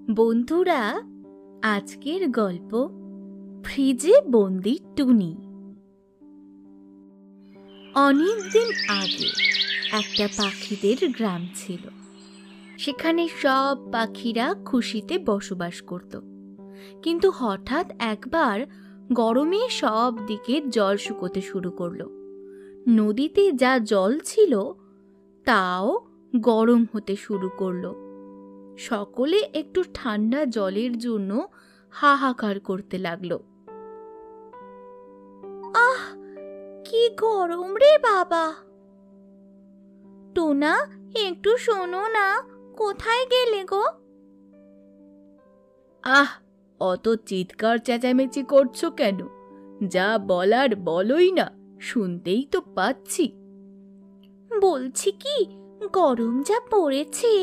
বন্ধুরা, আজকের গল্প ফ্রিজে বন্দি টুনি। অনেকদিন আগে একটা পাখিদের গ্রাম ছিল। সেখানে সব পাখিরা খুশিতে বসবাস করত। কিন্তু হঠাৎ একবার গরমে সব দিকে জল শুকোতে শুরু করলো। নদীতে যা জল ছিল তাও গরম হতে শুরু করলো। সকলে একটু ঠান্ডা জলের জন্য হাহাকার করতে লাগলো। আহ, কি গরম রে বাবা! টোনা, একটু শোনো না, কোথায় গেলে গো? আহ, অত চিৎকার চেঁচামেচি করছো কেন? যা বলার বলোই না, শুনতেই তো পাচ্ছি। বলছি কি, গরম যা পড়েছে,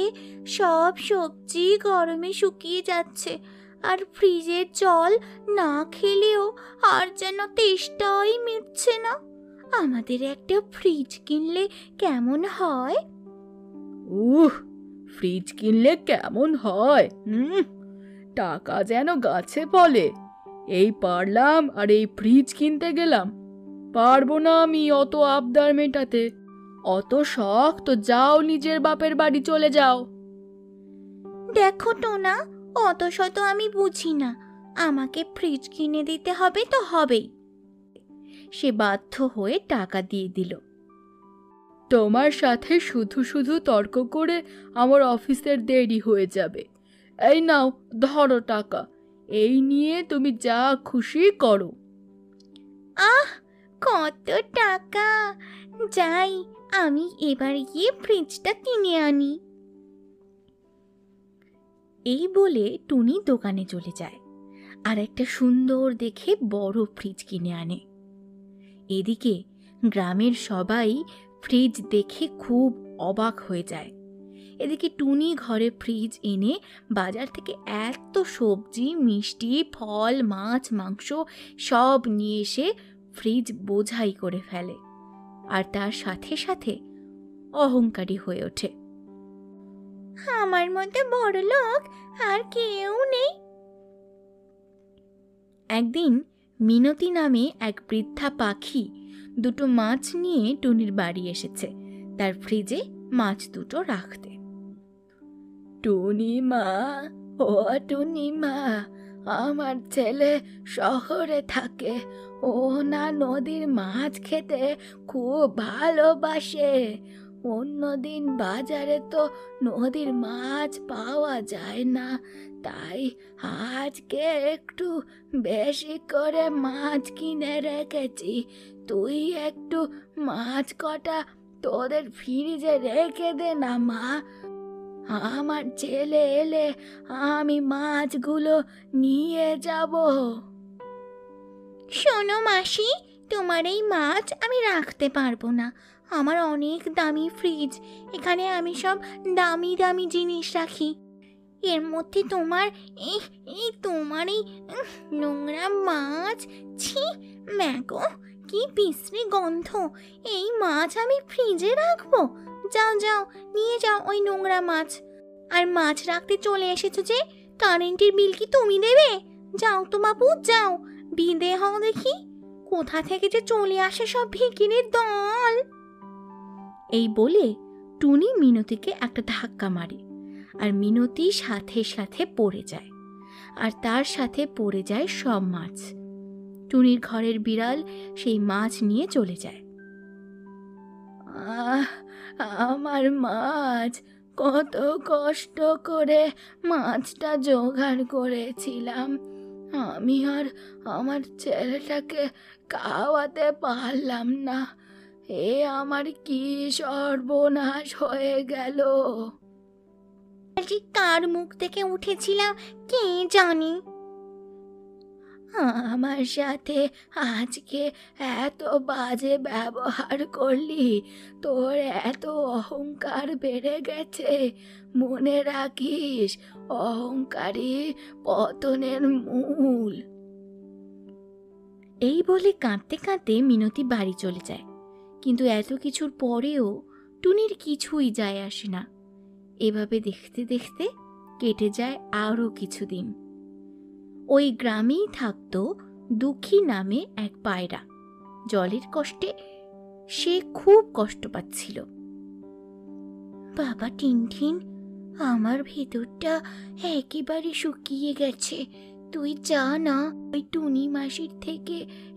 সব সবজি গরমে শুকিয়ে যাচ্ছে, আর ফ্রিজের জল না খেলেও আর যেন তেষ্টাই মিটছে না। আমাদের একটা ফ্রিজ কিনলে কেমন হয়? ফ্রিজ কিনলে কেমন হয়? টাকা যেন গাছে ফলে। এই পারলাম আর এই ফ্রিজ কিনতে গেলাম। পারবো না আমি অত আবদার মেটাতে। অত শখ তো যাও, নিজের বাপের বাড়ি চলে যাও। দেখো টোনা, অত শত আমি বুঝি না। আমাকে ফ্রিজ কিনে দিতে হবে তো হবেই। সে বাধ্য হয়ে টাকা দিয়ে দিল। তোমার সাথে শুধু শুধু তর্ক করে আমার অফিসের দেরি হয়ে যাবে। এই নাও, ধরো টাকা। এই নিয়ে তুমি যা খুশি করো। আহ, কত টাকা! যাই, আমি এবার গিয়ে ফ্রিজটা কিনে আনি। এই বলে টুনি দোকানে চলে যায় আর একটা সুন্দর দেখে বড় ফ্রিজ কিনে আনে। এদিকে গ্রামের সবাই ফ্রিজ দেখে খুব অবাক হয়ে যায়। এদিকে টুনি ঘরে ফ্রিজ এনে বাজার থেকে এত সবজি, মিষ্টি, ফল, মাছ, মাংস সব নিয়ে এসে ফ্রিজ বোঝাই করে ফেলে, আর তার সাথে সাথে অহংকারী হয়ে ওঠে। আমার মতো বড় লোক আর কেউ নেই। একদিন মিনতি নামে এক বৃদ্ধা পাখি দুটো মাছ নিয়ে টুনির বাড়ি এসেছে তার ফ্রিজে মাছ দুটো রাখতে। টুনিমা, ও টুনিমা, আমার ছেলে শহরে থাকে। ও না নদীর মাছ খেতে খুব ভালোবাসে। অন্যদিন বাজারে তো নদীর মাছ পাওয়া যায় না, তাই আজকে একটু বেশি করে মাছ কিনে রেখেছি। তুই একটু মাছ কটা তোদের ফ্রিজে রেখে দে না মা। আমার ছেলে এলে আমি মাছগুলো নিয়ে যাব। শোনো মাসি, তোমার এই মাছ আমি রাখতে পারবো না। আমার অনেক দামি ফ্রিজ, এখানে আমি সব দামি দামি জিনিস রাখি। এর মধ্যে তোমার তোমার এই নোংরা মাছ! ছি, ম্যাগো, কি বিশ্রী গন্ধ! এই মাছ আমি ফ্রিজে রাখবো? যাও যাও, নিয়ে যাও ওই নোংরা মাছ। আর মাছ রাখতে চলে এসেছো যে, কারেন্টের বিল কি তুমি দেবে? যাও তো বাবু, যাও, বিদে হও দেখি। কোথা থেকে যে চলে আসে সব ভিখিরির দল! এই বলে টুনি মিনতিকে একটা ধাক্কা মারে, আর মিনতি সাথে সাথে পড়ে যায়, আর তার সাথে পড়ে যায় সব মাছ। টুনির ঘরের বিড়াল সেই মাছ নিয়ে চলে যায়। আমার মাছ! কত কষ্ট করে মাছটা জোগাড় করেছিলাম, আমি আর আমার ছেলেটাকে খাওয়াতে পারলাম না। এ আমার কি সর্বনাশ হয়ে গেল! কার মুখ থেকে উঠেছিলাম কে জানি। আমার সাথে আজকে এত বাজে ব্যবহার করলি, তোর এত অহংকার বেড়ে গেছে। মনে রাখিস, অহংকারী পতনের মূল। এই বলে কাঁদতে কাঁদতে মিনতি বাড়ি চলে যায়। কিন্তু এত কিছুর পরেও টুনির কিছুই যায় আসে না। এভাবে দেখতে দেখতে কেটে যায় আরও কিছুদিন। ওই গ্রামেই থাকতো দুঃখী নামে এক পায়রা। জলের কষ্টে সে খুব কষ্ট পাচ্ছিল। বাবা টিনটিন, আমার ভেতরটা একেবারে শুকিয়ে গেছে। তুই যা না, ওই টুনি মাসির থেকে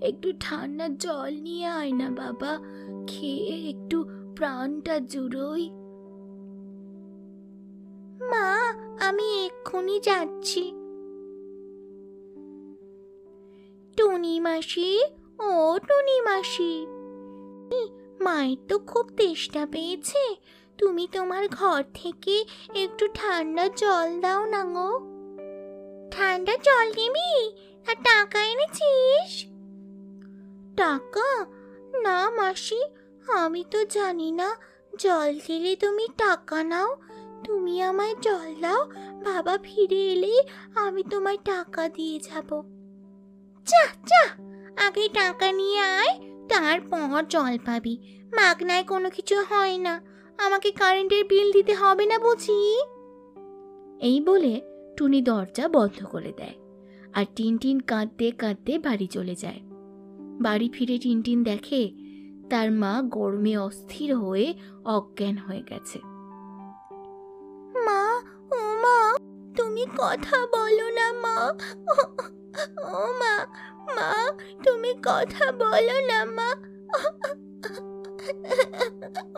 একটু ঠান্ডা জল নিয়ে আয় না বাবা, খেয়ে একটু প্রাণটা জুড়োই। মা, আমি এক্ষুনি যাচ্ছি। টুনি মাসি, ও টুনি মাসি, মায়ের তো খুব তেষ্টা পেয়েছে, তুমি তোমার ঘর থেকে একটু ঠান্ডা জল দাও না গো। ঠান্ডা জল নিবি? আর টাকা এনেছিস? টাকা? না মাসি, আমি তো জানি না জল দিলে তুমি টাকা নাও। তুমি আমায় জল দাও, বাবা ফিরে এলে আমি তোমায় টাকা দিয়ে যাব। যা যা, আগে টাকা নিয়ে আয়, তারপর জল পাবি। মাগনায় কোনো কিছু হয় না, আমাকে কারেন্টের বিল দিতে হবে না বুঝি। এই বলে টুনি দরজা বন্ধ করে দেয় আর টিনটিন কাঁদতে কাঁদতে বাড়ি চলে যায়। বাড়ি ফিরে টিনটিন দেখে তার মা গরমে অস্থির হয়ে অজ্ঞান হয়ে গেছে। মা, ও মা, তুমি কথা বলো না মা। ও মা, মা, তুমি কথা বলো না মা।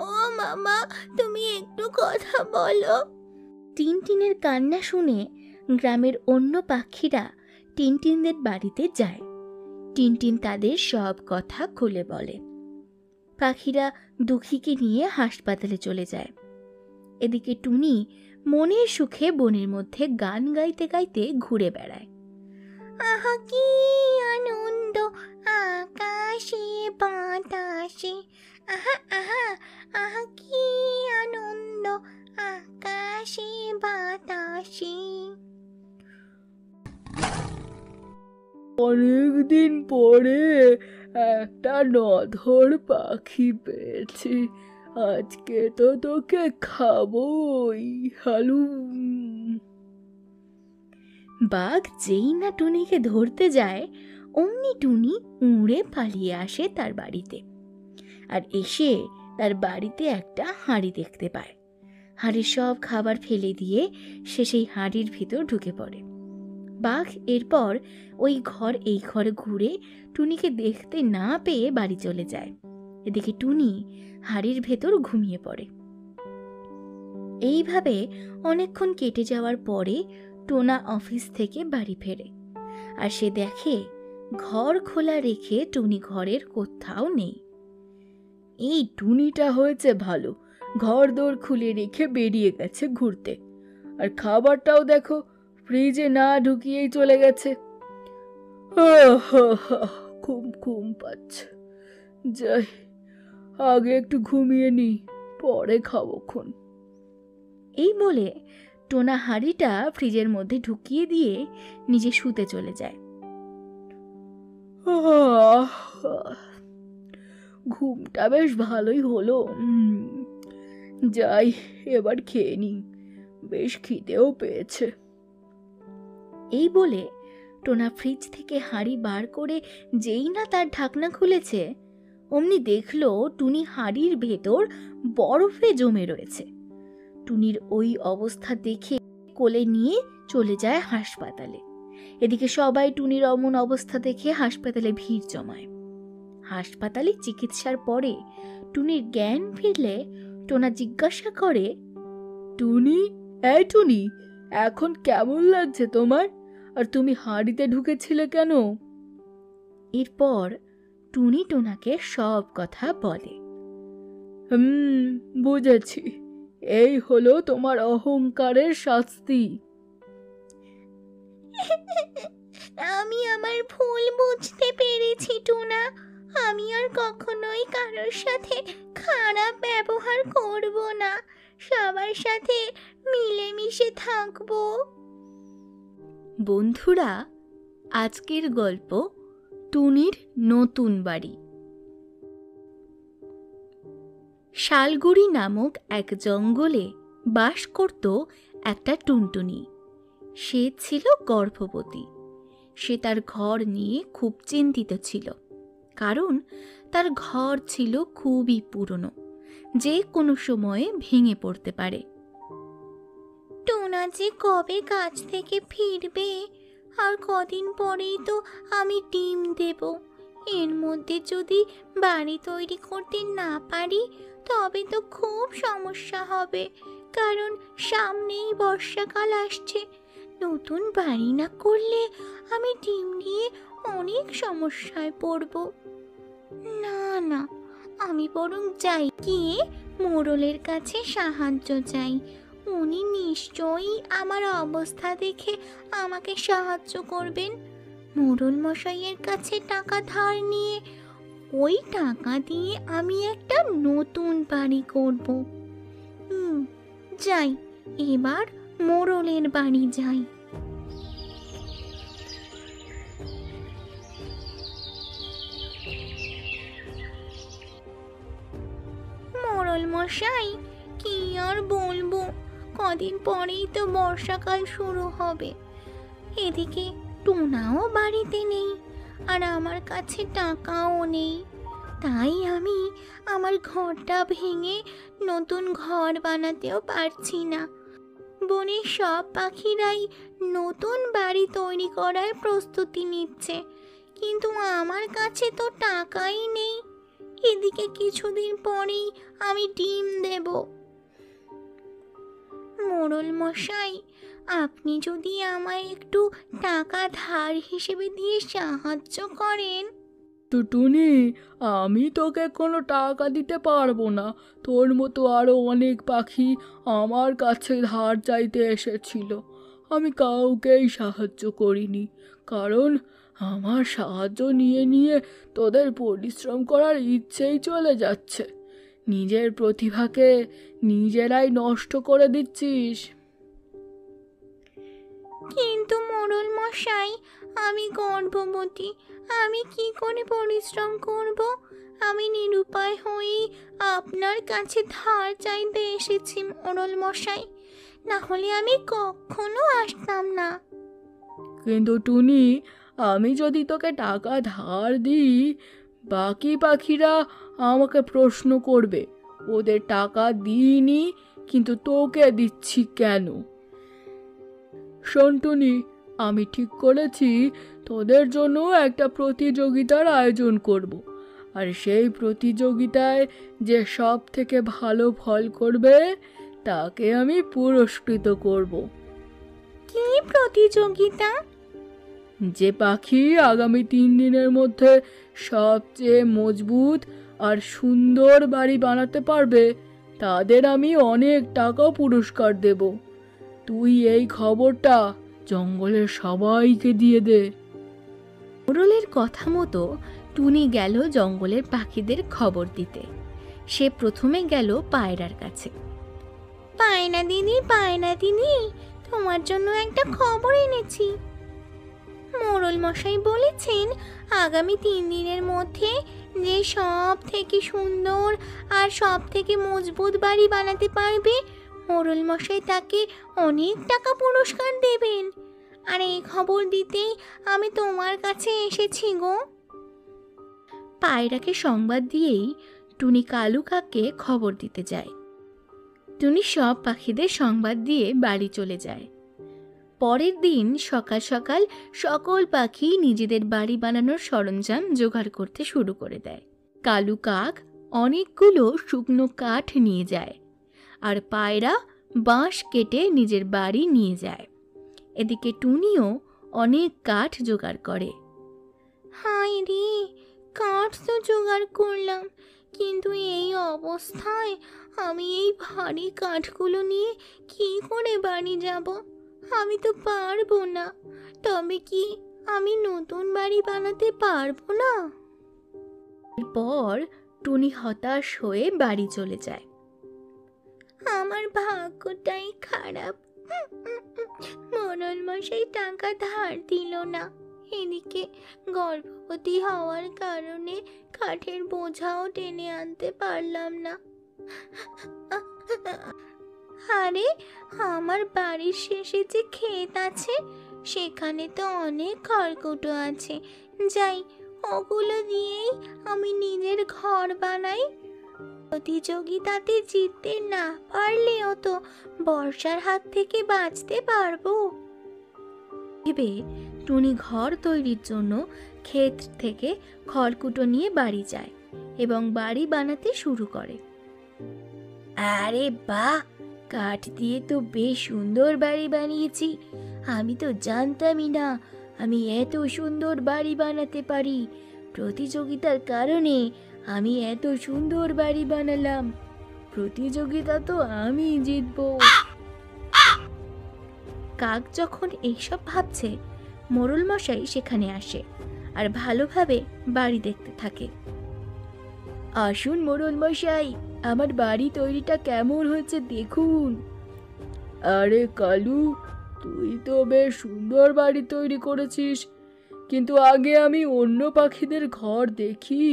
ও মামা, তুমি একটু কথা বলো। টিনটিনের কান্না শুনে গ্রামের অন্য পাখিরা টিনটিনদের বাড়িতে যায়। টিনটিন তাদের সব কথা খুলে বলে। পাখিরা দুঃখীকে নিয়ে হাসপাতালে চলে যায়। এদিকে টুনি মনের সুখে বনের মধ্যে গান গাইতে গাইতে ঘুরে বেড়ায়। আহা কি আনন্দ আকাশে বাতাসে, আহা আহা, আহা কি আনন্দ আকাশে বাতাসে। অনেকদিন পরে একটা নধর পাখি পেয়েছি, আজকে তো তোকে খাবোই। হালুম। বাঘ যেই না টুনিকে ধরতে যায়, অমনি টুনি উড়ে পালিয়ে আসে তার বাড়িতে। আর এসে তার বাড়িতে একটা হাঁড়ি দেখতে পায়। হাঁড়ির সব খাবার ফেলে দিয়ে সে সেই হাঁড়ির ভিতর ঢুকে পড়ে। বাঘ এরপর ওই ঘর এই ঘরে ঘুরে টুনিকে দেখতে না পেয়ে বাড়ি চলে যায়। এদিকে টুনি হাঁড়ির ভেতর ঘুমিয়ে পড়ে। এইভাবে অনেকক্ষণ কেটে যাওয়ার পরে টোনা অফিস থেকে বাড়ি ফেরে আর সে দেখে ঘর খোলা রেখে টুনি ঘরের কোথাও নেই। এই টুনিটা হয়েছে ভালো, ঘর দোর খুলে রেখে বেরিয়ে গেছে ঘুরতে, আর খাবারটাও দেখো ফ্রিজে না ঢুকিয়েই চলে গেছে। ঘুম ঘুম পাচ্ছে, যাই আগে একটু ঘুমিয়ে নি, পরে খাবোক্ষণ। এই বলে টোনা হাঁড়িটা ফ্রিজের মধ্যে ঢুকিয়ে দিয়ে নিজে শুতে চলে যায়। ঘুমটা বেশ ভালোই হলো। যাই এবার খেয়ে নি, বেশ খিদেও পেয়েছে। এই বলে টোনা ফ্রিজ থেকে হাঁড়ি বার করে যেই না তার ঢাকনা খুলেছে, অমনি দেখলো টুনি হাঁড়ির ভেতর বরফে জমে রয়েছে। টুনির ওই অবস্থা দেখে কোলে নিয়ে চলে যায় হাসপাতালে। এদিকে সবাই টুনির অমন অবস্থা দেখে হাসপাতালে ভিড় জমায়। হাসপাতালে চিকিৎসার পরে টুনির জ্ঞান ফিরলে টোনা জিজ্ঞাসা করে, টুনি, এই টুনি, এখন কেমন লাগছে তোমার? আর তুমি হাঁড়িতে ঢুকেছিলে কেন? এরপর টুনি টোনাকে সব কথা বলে। বুঝেছি, এই হলো তোমার অহংকারের শাস্তি। আমি আমার ভুল বুঝতে পেরেছি টোনা, আমি আর কখনোই কারোর সাথে খারাপ ব্যবহার করব না, সবার সাথে মিলেমিশে থাকব। বন্ধুরা, আজকের গল্প টুনির নতুন বাড়ি। শালগুড়ি নামক এক জঙ্গলে বাস করত একটা টুনটুনি। সে ছিল গর্ভবতী। সে তার ঘর নিয়ে খুব চিন্তিত ছিল, কারণ তার ঘর ছিল খুবই পুরনো, যে কোনো সময়ে ভেঙে পড়তে পারে। টোনা যে কবে কাজ থেকে ফিরবে, আর কদিন পরেই তো আমি ডিম দেব। এর মধ্যে যদি বাড়ি তৈরি করতে না পারি তবে তো খুব সমস্যা হবে, কারণ সামনেই বর্ষাকাল আসছে। নতুন বাড়ি না করলে আমি ডিম নিয়ে অনেক সমস্যায় পড়ব। না না, আমি বরং যাই, গিয়ে মোড়লের কাছে সাহায্য চাই। উনি নিশ্চয়ই আমার অবস্থা দেখে আমাকে সাহায্য করবেন। মোড়ল মশাইয়ের কাছে টাকা ধার নিয়ে ওই টাকা দিয়ে আমি একটা নতুন বাড়ি করব। যাই, এবার মোড়লের বাড়ি যাই। মোড়ল মশাই, কি আর বলবো, কদিন পরেই তো বর্ষাকাল শুরু হবে। এদিকে টুনাও বাড়িতে নেই, আর আমার কাছে টাকাও নেই। তাই আমি আমার ঘরটা ভেঙে নতুন ঘর বানাতেও পারছি না। বনের সব পাখিরাই নতুন বাড়ি তৈরি করার প্রস্তুতি নিচ্ছে, কিন্তু আমার কাছে তো টাকাই নেই। এদিকে কিছুদিন পরেই আমি ডিম দেব। মোড়ল মশাই, আপনি যদি আমায় একটু টাকা ধার হিসেবে দিয়ে সাহায্য করেন। তো টুনি, আমি তোকে কোনো টাকা দিতে পারবো না। তোর মতো আরও অনেক পাখি আমার কাছে ধার চাইতে এসেছিল। আমি কাউকেই সাহায্য করিনি, কারণ আমার সাহায্য নিয়ে নিয়ে তোদের পরিশ্রম করার ইচ্ছেই চলে যাচ্ছে। নিজের প্রতিভাকে নিজেরাই নষ্ট করে দিচ্ছিস। কিন্তু মোড়ল মশাই, আমি গর্ভবতী, আমি কি করে পরিশ্রম করব? আমি নিরুপায় হয়েই আপনার কাছে ধার চাইতে এসেছি মোড়ল মশাই, না হলে আমি কখনো আসতাম না। কিন্তু টুনি, আমি যদি তোকে টাকা ধার দিই, বাকি পাখিরা আমাকে প্রশ্ন করবে ওদের টাকা দিইনি, কিন্তু তোকে দিচ্ছি কেন। শোন টুনি, আমি ঠিক করেছি তোদের জন্য একটা প্রতিযোগিতার আয়োজন করব, আর সেই প্রতিযোগিতায় যে সব থেকে ভালো ফল করবে তাকে আমি পুরস্কৃত করব। কি প্রতিযোগিতা? যে পাখি আগামী 3 দিনের মধ্যে সবচেয়ে মজবুত আর সুন্দর বাড়ি বানাতে পারবে তাদের আমি অনেক টাকা পুরস্কার দেব। তুই এই খবরটা জঙ্গলের সবাইকে দিয়ে দে। মোড়লের কথা মতো টুনি গেল জঙ্গলের পাখিদের খবর দিতে। সে প্রথমে গেল পায়রার কাছে। পায়রা দিদি, পায়রা দিদি, তোমার জন্য একটা খবর এনেছি। মোড়ল মশাই বলেছেন আগামী 3 দিনের মধ্যে যে সব থেকে সুন্দর আর সব থেকে মজবুত বাড়ি বানাতে পারবে, মোড়ল মশাই তাকে অনেক টাকা পুরস্কার দেবেন। আর এই খবর দিতেই আমি তোমার কাছে এসেছি গো। পায়রাকে সংবাদ দিয়েই টুনি কালু কাককে খবর দিতে যায়। টুনি সব পাখিদের সংবাদ দিয়ে বাড়ি চলে যায়। পরের দিন সকাল সকাল সকল পাখি নিজেদের বাড়ি বানানোর সরঞ্জাম জোগাড় করতে শুরু করে দেয়। কালু কাক অনেকগুলো শুকনো কাঠ নিয়ে যায়, আর পায়রা বাঁশ কেটে নিজের বাড়ি নিয়ে যায়। এদিকে টুনিও অনেক কাঠ জোগাড় করে। হায় রে, কাঠ তো জোগাড় করলাম, কিন্তু এই অবস্থায় আমি এই ভারী কাঠগুলো নিয়ে কি করে বাড়ি যাব? আমি তো পারবো না। তবে কি আমি নতুন বাড়ি বানাতে পারবো না? এরপর টুনি হতাশ হয়ে বাড়ি চলে যায়। আমার ভাগ্যটাই খারাপ, মোড়ল মশাই টাকা ধার দিল না। এদিকে গর্ভবতী হওয়ার কারণে কাঠের বোঝাও টেনে আনতে পারলাম না। আরে, আমার বাড়ির শেষে যে ক্ষেত আছে সেখানে তো অনেক খড়কুটো আছে, যাই ওগুলো দিয়েই আমি নিজের ঘর বানাই। প্রতিযোগিতাতে জিততে না পারলেও তো বর্ষার হাত থেকে বাঁচতে পারবো। ভেবে টুনি ঘর তৈরির জন্য ক্ষেত থেকে খড়কুটো নিয়ে বাড়ি যায় এবং বাড়ি বানাতে শুরু করে। আরে বাহ, কাঠ দিয়ে তো বেশ সুন্দর বাড়ি বানিয়েছি। আমি তো জানতামই না আমি এত সুন্দর বাড়ি বানাতে পারি। প্রতিযোগিতার কারণে আমি এত সুন্দর বাড়ি বানালাম। প্রতিযোগিতা তো আমি জিতবো। কাক যখন এইসব ভাবছে, মোড়ল মশাই সেখানে আসে আর ভালোভাবে বাড়ি দেখতে থাকে। আসুন মোড়ল মশাই, আমার বাড়ি তৈরিটা কেমন হয়েছে দেখুন। আরে কালু, তুই তো বেশ সুন্দর বাড়ি তৈরি করেছিস, কিন্তু আগে আমি অন্য পাখিদের ঘর দেখি,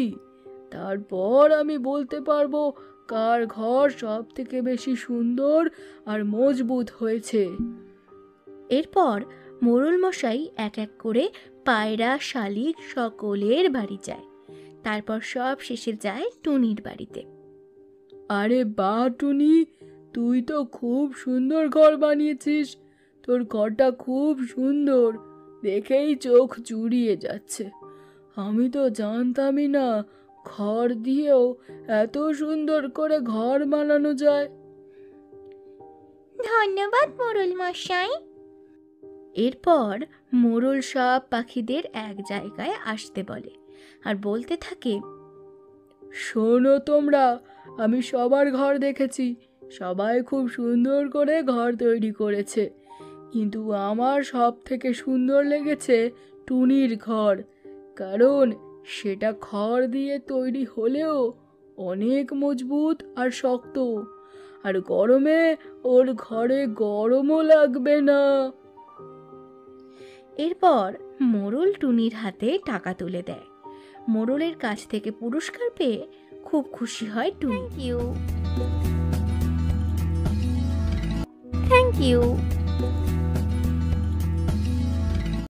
তারপর আমি বলতে পারবো কার ঘর সব থেকে বেশি সুন্দর আর মজবুত হয়েছে। এরপর মোড়ল মশাই এক এক করে পায়রা, শালিক সকলের বাড়ি যায়। তারপর সব শেষে যায় টুনির বাড়িতে। আরে বাহ টুনি, তুই তো খুব সুন্দর ঘর বানিয়েছিস। তোর ঘরটা খুব সুন্দর, দেখেই চোখ জুড়িয়ে যাচ্ছে। আমি তো জানতামই না খড় দিয়েও এত সুন্দর করে ঘর বানানো যায়। ধন্যবাদ মোড়ল মশাই। এরপর মোড়ল সব পাখিদের এক জায়গায় আসতে বলে আর বলতে থাকে, শোনো তোমরা, আমি সবার ঘর দেখেছি, সবাই খুব সুন্দর করে ঘর তৈরি করেছে, কিন্তু আমার সব থেকে সুন্দর লেগেছে টুনির ঘর, কারণ সেটা খড় দিয়ে তৈরি হলেও অনেক মজবুত আর শক্ত, আর গরমে ওর ঘরে গরমও লাগবে না। এরপর মোড়ল টুনির হাতে টাকা তুলে দেয়। মোড়লের কাছ থেকে পুরস্কার পেয়ে খুব খুশি হয় টুনি। Thank you.